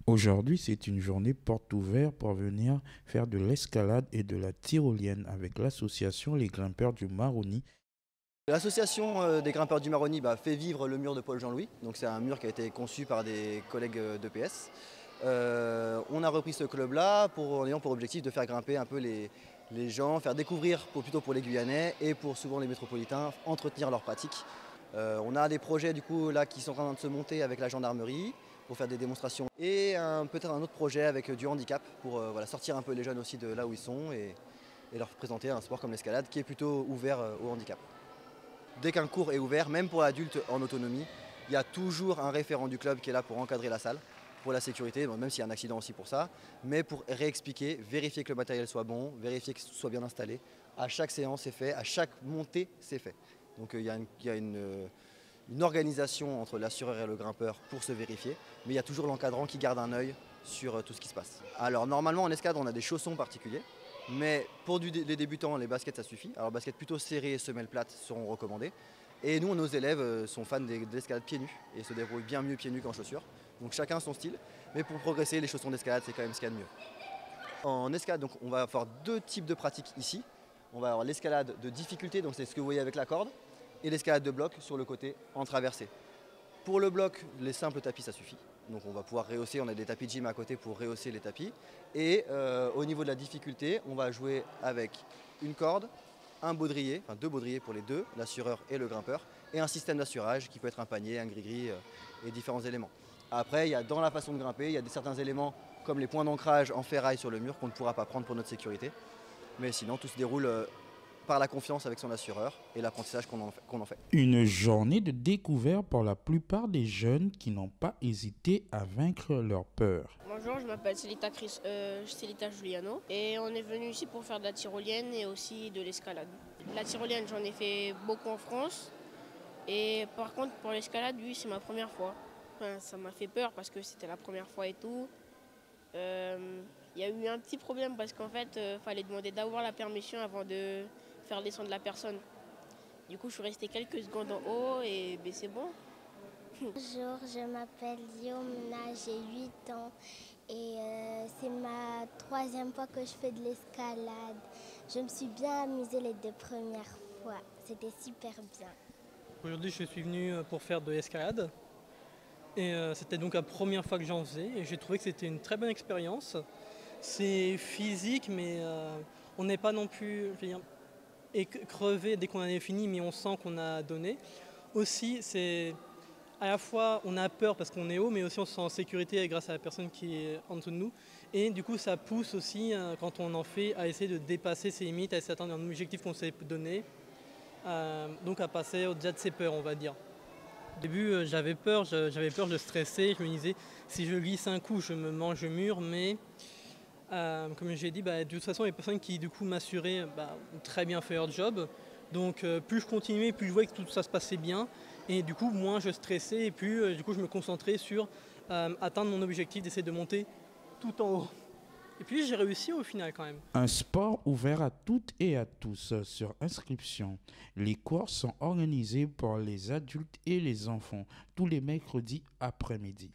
Aujourd'hui, c'est une journée porte ouverte pour venir faire de l'escalade et de la tyrolienne avec l'association Les Grimpeurs du Maroni. L'association des grimpeurs du Maroni fait vivre le mur de Paul Jean-Louis. Donc c'est un mur qui a été conçu par des collègues d'EPS. On a repris ce club-là en ayant pour objectif de faire grimper un peu les gens, faire découvrir plutôt pour les Guyanais et pour souvent les métropolitains, entretenir leur pratique. On a des projets du coup là qui sont en train de se monter avec la gendarmerie pour faire des démonstrations et peut-être un autre projet avec du handicap pour sortir un peu les jeunes aussi de là où ils sont et leur présenter un sport comme l'escalade qui est plutôt ouvert au handicap. Dès qu'un cours est ouvert, même pour l'adulte en autonomie, il y a toujours un référent du club qui est là pour encadrer la salle, pour la sécurité, même s'il y a un accident aussi pour ça, mais pour réexpliquer, vérifier que le matériel soit bon, vérifier que ce soit bien installé. À chaque séance c'est fait, à chaque montée c'est fait. Donc il y a une organisation entre l'assureur et le grimpeur pour se vérifier, mais il y a toujours l'encadrant qui garde un œil sur tout ce qui se passe. Alors normalement en escalade on a des chaussons particuliers, mais pour les débutants, les baskets ça suffit. Alors baskets plutôt serrées et semelles plates seront recommandées. Et nous, nos élèves sont fans d'escalade pieds nus et se débrouillent bien mieux pieds nus qu'en chaussures. Donc chacun son style, mais pour progresser, les chaussons d'escalade c'est quand même ce qu'il y a de mieux. En escalade, donc, on va avoir deux types de pratiques ici. On va avoir l'escalade de difficulté, donc c'est ce que vous voyez avec la corde, et l'escalade de bloc sur le côté en traversée. Pour le bloc, les simples tapis ça suffit. Donc on va pouvoir rehausser, on a des tapis de gym à côté pour rehausser les tapis. Et au niveau de la difficulté, on va jouer avec une corde, un baudrier, enfin deux baudriers pour les deux, l'assureur et le grimpeur, et un système d'assurage qui peut être un panier, un gris-gris et différents éléments. Après, dans la façon de grimper, il y a certains éléments comme les points d'ancrage en ferraille sur le mur qu'on ne pourra pas prendre pour notre sécurité. Mais sinon, tout se déroule par la confiance avec son assureur et l'apprentissage qu'on en fait. Une journée de découverte pour la plupart des jeunes qui n'ont pas hésité à vaincre leur peur. Bonjour, je m'appelle Célita Giuliano et on est venu ici pour faire de la tyrolienne et aussi de l'escalade. La tyrolienne, j'en ai fait beaucoup en France et par contre pour l'escalade, oui, c'est ma première fois. Enfin, ça m'a fait peur parce que c'était la première fois et tout. Il y a eu un petit problème parce qu'en fait, fallait demander d'avoir la permission avant de faire descendre la personne. Du coup, je suis restée quelques secondes en haut et ben, c'est bon. Bonjour, je m'appelle Yomna, j'ai 8 ans et c'est ma 3e fois que je fais de l'escalade. Je me suis bien amusée les 2 premières fois, c'était super bien. Aujourd'hui, je suis venu pour faire de l'escalade et c'était donc la première fois que j'en faisais et j'ai trouvé que c'était une très bonne expérience. C'est physique, mais on n'est pas non plus crevé dès qu'on en est fini, mais on sent qu'on a donné. Aussi, c'est à la fois on a peur parce qu'on est haut, mais aussi on se sent en sécurité grâce à la personne qui est en dessous de nous. Et du coup, ça pousse aussi, quand on en fait, à essayer de dépasser ses limites, à essayer d'atteindre un objectif qu'on s'est donné. Donc à passer au-delà de ses peurs, on va dire. Au début, j'avais peur, je stressais, je me disais si je glisse un coup, je me mange le mur, mais comme j'ai dit, de toute façon, les personnes qui du coup m'assuraient ont très bien fait leur job. Donc plus je continuais, plus je voyais que tout ça se passait bien. Et du coup, moins je stressais et plus du coup, je me concentrais sur atteindre mon objectif d'essayer de monter tout en haut. Et puis j'ai réussi au final quand même. Un sport ouvert à toutes et à tous sur inscription. Les cours sont organisés pour les adultes et les enfants tous les mercredis après-midi.